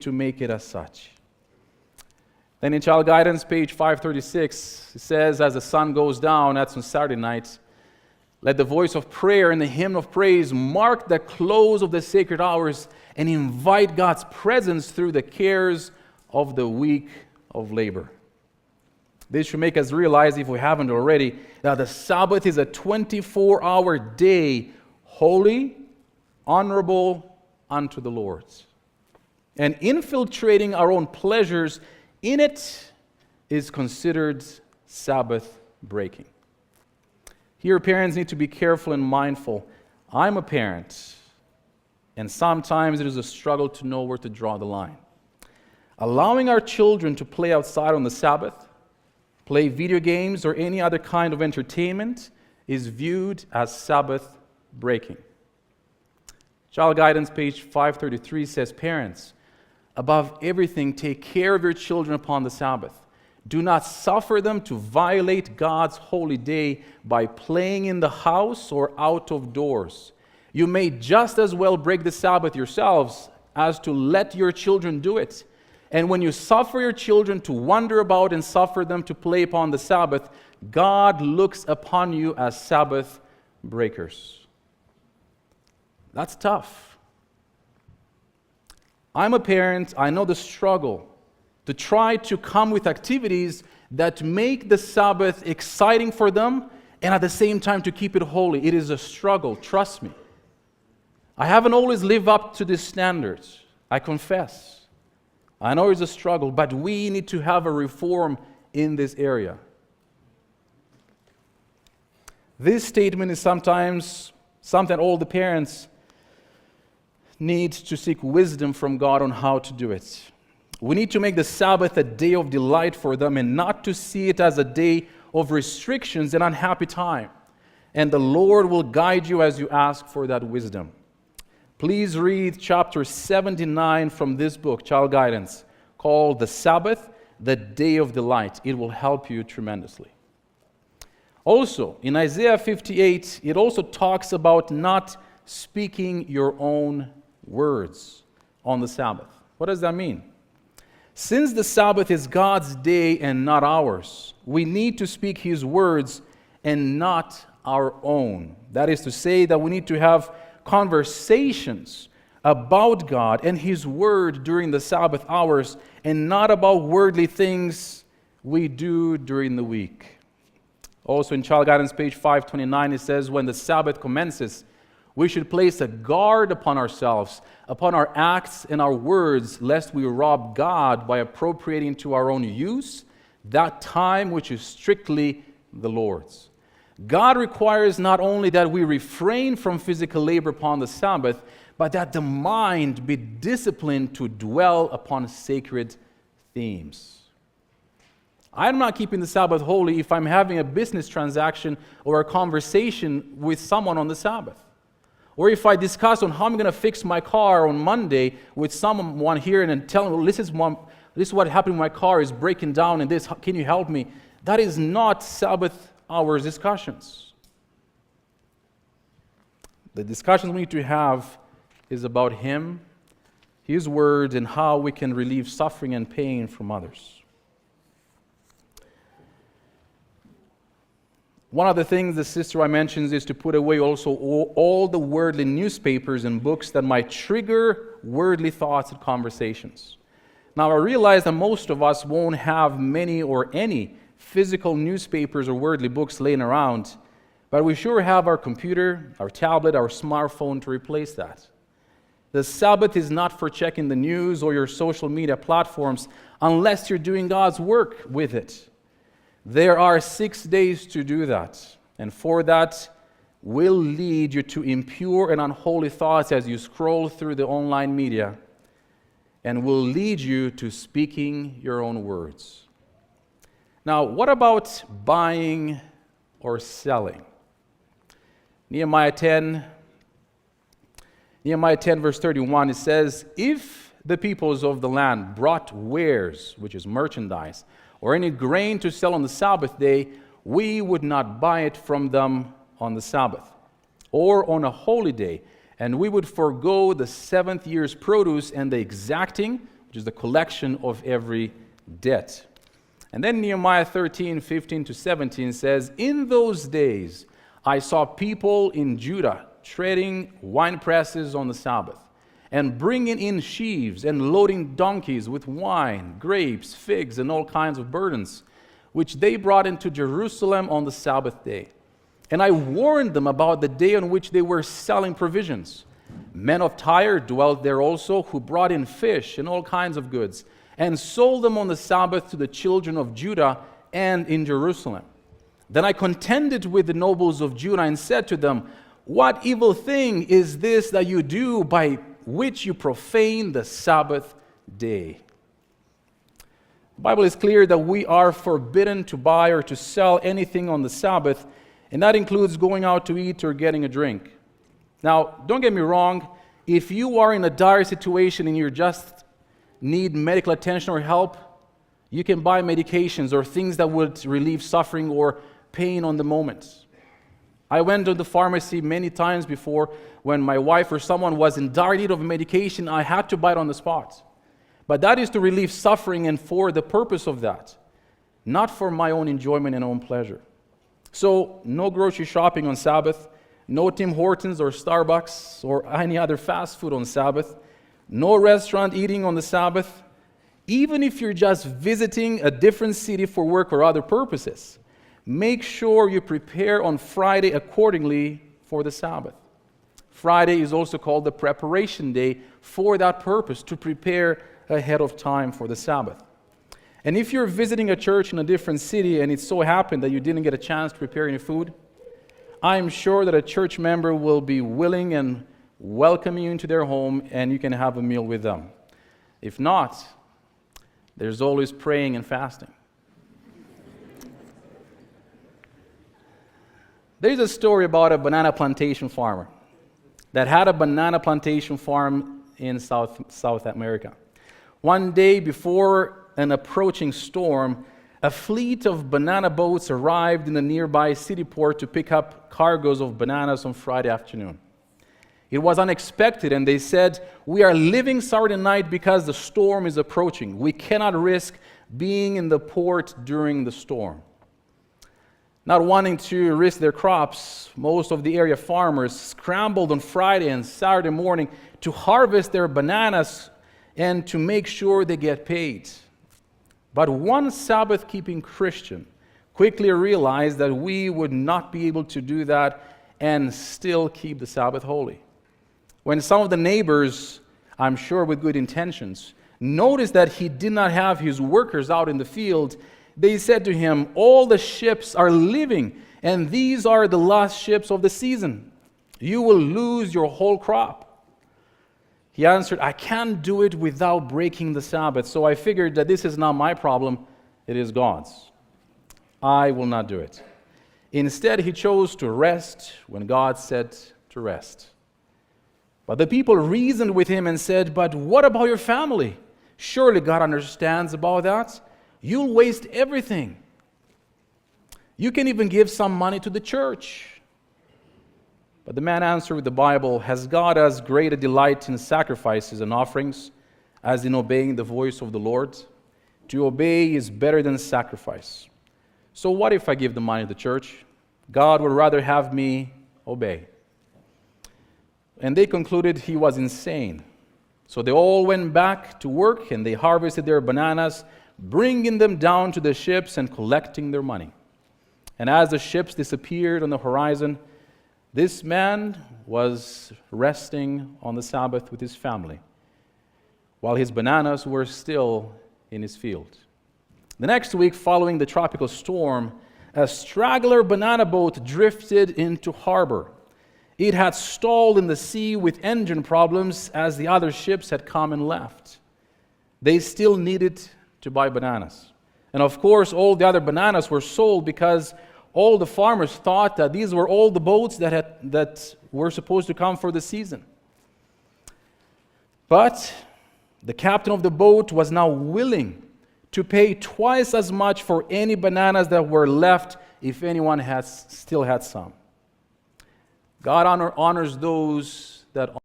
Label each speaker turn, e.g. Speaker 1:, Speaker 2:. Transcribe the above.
Speaker 1: to make it as such. Then in Child Guidance, page 536, it says, as the sun goes down, that's on Saturday night, let the voice of prayer and the hymn of praise mark the close of the sacred hours and invite God's presence through the cares of the week of labor. This should make us realize, if we haven't already, that the Sabbath is a 24-hour day, holy, honorable unto the Lord. And infiltrating our own pleasures in it is considered Sabbath breaking. Here, parents need to be careful and mindful. I'm a parent, and sometimes it is a struggle to know where to draw the line. Allowing our children to play outside on the Sabbath, play video games, or any other kind of entertainment is viewed as Sabbath breaking. Child Guidance, page 533 says, parents, above everything, take care of your children upon the Sabbath. Do not suffer them to violate God's holy day by playing in the house or out of doors. You may just as well break the Sabbath yourselves as to let your children do it. And when you suffer your children to wander about and suffer them to play upon the Sabbath, God looks upon you as Sabbath breakers. That's tough. I'm a parent. I know the struggle to try to come with activities that make the Sabbath exciting for them and at the same time to keep it holy. It is a struggle, trust me. I haven't always lived up to this standard, I confess. I know it's a struggle, but we need to have a reform in this area. This statement is sometimes something all the parents need to seek wisdom from God on how to do it. We need to make the Sabbath a day of delight for them and not to see it as a day of restrictions and unhappy time. And the Lord will guide you as you ask for that wisdom. Please read chapter 79 from this book, Child Guidance, called The Sabbath, the Day of Delight. It will help you tremendously. Also, in Isaiah 58, it also talks about not speaking your own words on the Sabbath. What does that mean? Since the Sabbath is God's day and not ours, we need to speak His words and not our own. That is to say that we need to have conversations about God and His Word during the Sabbath hours and not about worldly things we do during the week. Also in Child Guidance, page 529, it says, when the Sabbath commences, we should place a guard upon ourselves, upon our acts and our words, lest we rob God by appropriating to our own use that time which is strictly the Lord's. God requires not only that we refrain from physical labor upon the Sabbath, but that the mind be disciplined to dwell upon sacred themes. I'm not keeping the Sabbath holy if I'm having a business transaction or a conversation with someone on the Sabbath. Or if I discuss on how I'm going to fix my car on Monday with someone here and then tell them, well, this is what happened with my car, is breaking down and this, can you help me? That is not Sabbath hours discussions. The discussions we need to have is about Him, His Word, and how we can relieve suffering and pain from others. One of the things the sister I mentioned is to put away also all the worldly newspapers and books that might trigger worldly thoughts and conversations. Now, I realize that most of us won't have many or any physical newspapers or worldly books laying around, but we sure have our computer, our tablet, our smartphone to replace that. The Sabbath is not for checking the news or your social media platforms unless you're doing God's work with it. There are 6 days to do that, and for that will lead you to impure and unholy thoughts as you scroll through the online media, and will lead you to speaking your own words. Now, what about buying or selling? Nehemiah 10 verse 31, it says, if the peoples of the land brought wares, which is merchandise, or any grain to sell on the Sabbath day, we would not buy it from them on the Sabbath, or on a holy day, and we would forego the 7th year's produce and the exacting, which is the collection of every debt. And then Nehemiah 13:15-17 says, "In those days I saw people in Judah treading wine presses on the Sabbath, and bringing in sheaves and loading donkeys with wine, grapes, figs, and all kinds of burdens, which they brought into Jerusalem on the Sabbath day. And I warned them about the day on which they were selling provisions. Men of Tyre dwelt there also, who brought in fish and all kinds of goods, and sold them on the Sabbath to the children of Judah and in Jerusalem. Then I contended with the nobles of Judah and said to them, 'What evil thing is this that you do by which you profane the Sabbath day?'" The Bible is clear that we are forbidden to buy or to sell anything on the Sabbath, and that includes going out to eat or getting a drink. Now, don't get me wrong, if you are in a dire situation and you just need medical attention or help, you can buy medications or things that would relieve suffering or pain on the moment. I went to the pharmacy many times before when my wife or someone was in dire need of medication. I had to buy it on the spot. But that is to relieve suffering and for the purpose of that, not for my own enjoyment and own pleasure. So, no grocery shopping on Sabbath, no Tim Hortons or Starbucks or any other fast food on Sabbath, no restaurant eating on the Sabbath, even if you're just visiting a different city for work or other purposes. Make sure you prepare on Friday accordingly for the Sabbath. Friday is also called the preparation day for that purpose, to prepare ahead of time for the Sabbath. And if you're visiting a church in a different city and it so happened that you didn't get a chance to prepare any food, I'm sure that a church member will be willing and welcome you into their home and you can have a meal with them. If not, there's always praying and fasting. There's a story about a banana plantation farmer that had a banana plantation farm in South America. One day before an approaching storm, a fleet of banana boats arrived in a nearby city port to pick up cargoes of bananas on Friday afternoon. It was unexpected, and they said, "We are leaving Saturday night because the storm is approaching. We cannot risk being in the port during the storm." Not wanting to risk their crops, most of the area farmers scrambled on Friday and Saturday morning to harvest their bananas and to make sure they get paid. But one Sabbath-keeping Christian quickly realized that we would not be able to do that and still keep the Sabbath holy. When some of the neighbors, I'm sure with good intentions, noticed that he did not have his workers out in the field, they said to him, "All the ships are leaving, and these are the last ships of the season. You will lose your whole crop." He answered, "I can't do it without breaking the Sabbath, so I figured that this is not my problem, it is God's. I will not do it." Instead, he chose to rest when God said to rest. But the people reasoned with him and said, "But what about your family? Surely God understands about that. You'll waste everything. You can even give some money to the church." But the man answered with the Bible, "Has God as great a delight in sacrifices and offerings as in obeying the voice of the Lord? To obey is better than sacrifice. So what if I give the money to the church? God would rather have me obey." And they concluded he was insane. So they all went back to work and they harvested their bananas, bringing them down to the ships and collecting their money. And as the ships disappeared on the horizon, this man was resting on the Sabbath with his family, while his bananas were still in his field. The next week, following the tropical storm, a straggler banana boat drifted into harbor. It had stalled in the sea with engine problems as the other ships had come and left. They still needed to buy bananas. And of course, all the other bananas were sold because all the farmers thought that these were all the boats that were supposed to come for the season. But the captain of the boat was now willing to pay twice as much for any bananas that were left if anyone still had some. God honors those that